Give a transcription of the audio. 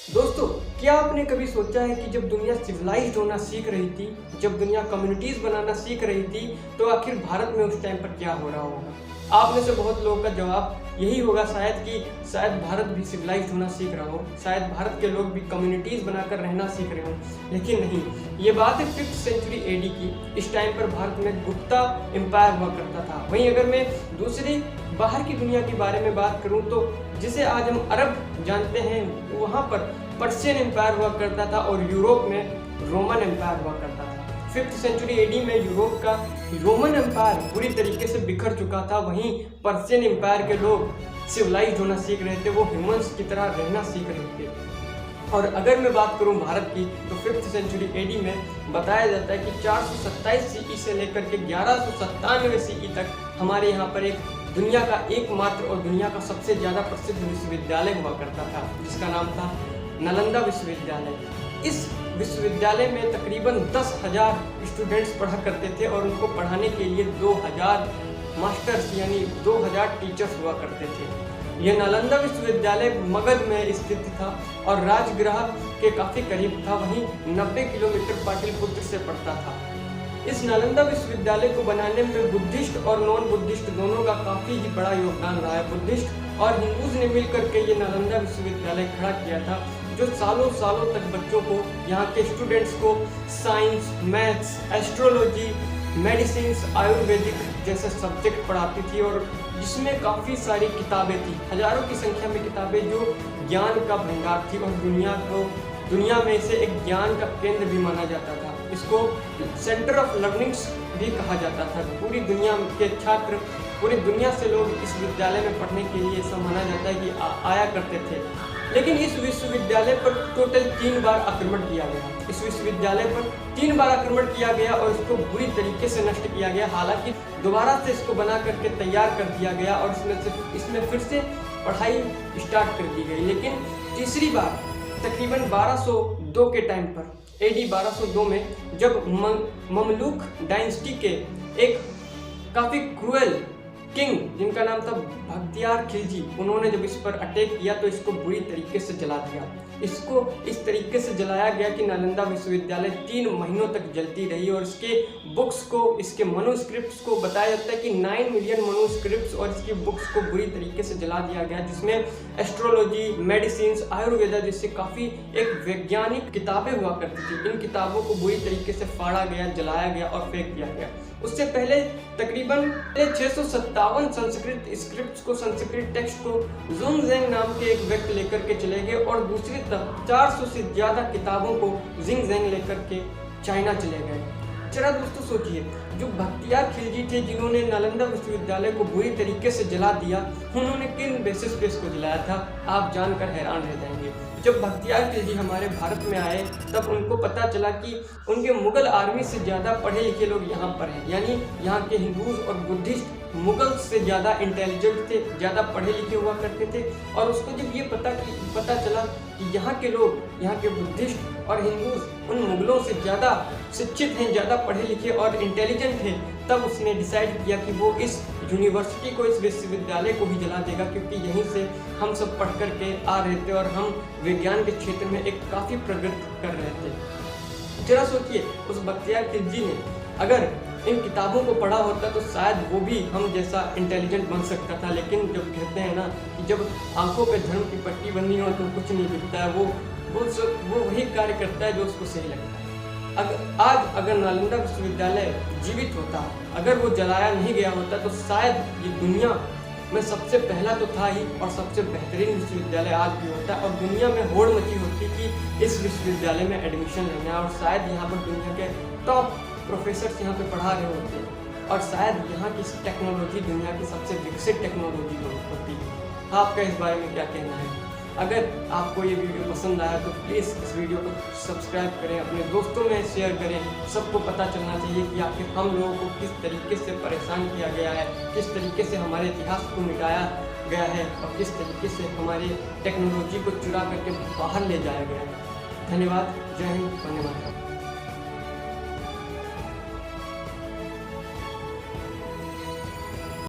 दोस्तों, क्या आपने कभी सोचा है कि जब दुनिया सिविलाइज्ड होना सीख रही थी, जब दुनिया कम्युनिटीज बनाना सीख रही थी, तो आखिर भारत में उस टाइम पर क्या हो रहा होगा? आप में से बहुत लोगों का जवाब यही होगा शायद कि शायद भारत भी सिविलाइज्ड होना सीख रहा हो, शायद भारत के लोग भी कम्युनिटीज बनाकर रहना सीख रहे हो। लेकिन नहीं, ये बात है 5th सेंचुरी एडी की। इस टाइम पर भारत में गुप्ता एम्पायर हुआ करता था। वहीं अगर मैं दूसरी बाहर की दुनिया के बारे में बात करूं तो जिसे आज हम अरब जानते हैं, वहाँ पर पर्शियन एम्पायर हुआ करता था और यूरोप में रोमन एम्पायर हुआ करता था। 5th सेंचुरी एडी में यूरोप का रोमन एम्पायर पूरी तरीके से बिखर चुका था। वहीं पर्शियन एम्पायर के लोग सिविलाइज्ड होना सीख रहे थे, वो ह्यूमंस की तरह रहना सीख रहे थे। और अगर मैं बात करूं भारत की तो 5th सेंचुरी एडी में बताया जाता है कि 427 सीई से लेकर के 1197 सीई तक हमारे यहाँ पर एक दुनिया का एकमात्र और दुनिया का सबसे ज़्यादा प्रसिद्ध विश्वविद्यालय हुआ करता था, जिसका नाम था नालंदा विश्वविद्यालय। इस विश्वविद्यालय में तकरीबन 10,000 स्टूडेंट्स पढ़ा करते थे और उनको पढ़ाने के लिए 2,000 मास्टर्स यानी 2,000 टीचर्स हुआ करते थे। यह नालंदा विश्वविद्यालय मगध में स्थित था और राजगृह के काफ़ी करीब था। वहीं 90 किलोमीटर पाटलिपुत्र से पड़ता था। इस नालंदा विश्वविद्यालय को बनाने में बुद्धिस्ट और नॉन बुद्धिस्ट दोनों का काफ़ी ही बड़ा योगदान रहा है। बुद्धिस्ट और हिंदूज ने मिलकर के ये नालंदा विश्वविद्यालय खड़ा किया था, जो सालों सालों तक बच्चों को, यहाँ के स्टूडेंट्स को science, maths, astrology, medicine, Ayurvedic जैसे सब्जेक्ट पढ़ाती थी और जिसमें काफ़ी सारी किताबें थी, हजारों की संख्या में किताबें, जो ज्ञान का भंडार थी और दुनिया में इसे एक ज्ञान का केंद्र भी माना जाता था। इसको सेंटर ऑफ लर्निंग्स भी कहा जाता था। पूरी दुनिया के छात्र, पूरी दुनिया से लोग इस विद्यालय में पढ़ने के लिए ऐसा माना जाता है कि आया करते थे। लेकिन इस विश्वविद्यालय पर टोटल 3 बार आक्रमण किया गया। इस विश्वविद्यालय पर 3 बार आक्रमण किया गया और इसको बुरी तरीके से नष्ट किया गया। हालांकि दोबारा से इसको बना करके तैयार कर दिया गया और इसमें फिर से पढ़ाई स्टार्ट कर दी गई। लेकिन तीसरी बार तकरीबन 1202 के टाइम पर, एडी 1202 में, जब ममलूक डायनेस्टी के एक काफ़ी क्रूएल किंग जिनका नाम था बख्तियार खिलजी, उन्होंने जब इस पर अटैक किया तो इसको बुरी तरीके से जला दिया। इसको इस तरीके से जलाया गया कि नालंदा विश्वविद्यालय 3 महीनों तक जलती रही और इसके बुक्स को, इसके मनुस्क्रिप्ट्स को बताया जाता है कि 9 मिलियन मनुस्क्रिप्ट्स और इसकी बुक्स को बुरी तरीके से जला दिया गया, जिसमें एस्ट्रोलॉजी, मेडिसिन, आयुर्वेदा जैसे काफ़ी एक वैज्ञानिक किताबें हुआ करती थी। इन किताबों को बुरी तरीके से फाड़ा गया, जलाया गया और फेंक दिया गया। उससे पहले तकरीबन 657 संस्कृत स्क्रिप्ट्स को, संस्कृत टेक्स्ट को जुंगजेंग नाम के एक व्यक्ति लेकर के चले गए और दूसरी तरफ 400 से ज़्यादा किताबों को जिंगजेंग लेकर के चाइना चले गए। जरा दोस्तों सोचिए, जो बख्तियार खिलजी थे जिन्होंने नालंदा विश्वविद्यालय को बुरी तरीके से जला दिया, उन्होंने किन बेसिस पे इसको जलाया था, आप जानकर हैरान रह जाएंगे। जब बख्तियार खिलजी हमारे भारत में आए तब उनको पता चला कि उनके मुगल आर्मी से ज़्यादा पढ़े लिखे लोग यहाँ पर हैं, यानी यहाँ के हिंदूज और बुद्धिस्ट मुगल से ज़्यादा इंटेलिजेंट थे, ज़्यादा पढ़े लिखे हुआ करते थे। और उसको जब ये पता चला कि यहाँ के लोग, यहाँ के बुद्धिस्ट और हिंदूज उन मुगलों से ज़्यादा शिक्षित हैं, ज़्यादा पढ़े लिखे और इंटेलिजेंट हैं, तब उसने डिसाइड किया कि वो इस यूनिवर्सिटी को, इस विश्वविद्यालय को भी जला देगा, क्योंकि यहीं से हम सब पढ़ कर के आ रहे थे और हम विज्ञान के क्षेत्र में एक काफ़ी प्रगति कर रहे थे। जरा सोचिए, उस बख्तियार खिलजी ने अगर इन किताबों को पढ़ा होता तो शायद वो भी हम जैसा इंटेलिजेंट बन सकता था। लेकिन जब कहते हैं ना कि जब आंखों पे धर्म की पट्टी बनी हो तो कुछ नहीं दिखता है, वो वही कार्य करता है जो उसको सही लगता है। अगर नालंदा विश्वविद्यालय जीवित होता, अगर वो जलाया नहीं गया होता, तो शायद ये दुनिया में सबसे पहला तो था ही और सबसे बेहतरीन विश्वविद्यालय आज भी होता है और दुनिया में होड़ मची होती कि इस विश्वविद्यालय में एडमिशन लेना है और शायद यहाँ पर दुनिया के टॉप प्रोफेसर्स यहाँ पे पढ़ा रहे होते हैं और शायद यहाँ की टेक्नोलॉजी दुनिया की सबसे विकसित टेक्नोलॉजी होती है। आपका इस बारे में क्या कहना है? अगर आपको ये वीडियो पसंद आया तो प्लीज़ इस वीडियो को सब्सक्राइब करें, अपने दोस्तों में शेयर करें। सबको पता चलना चाहिए कि आखिर हम लोगों को किस तरीके से परेशान किया गया है, किस तरीके से हमारे इतिहास को मिटाया गया है और किस तरीके से हमारी टेक्नोलॉजी को चुरा करके बाहर ले जाया गया है। धन्यवाद। जय हिंद। धन्यवाद।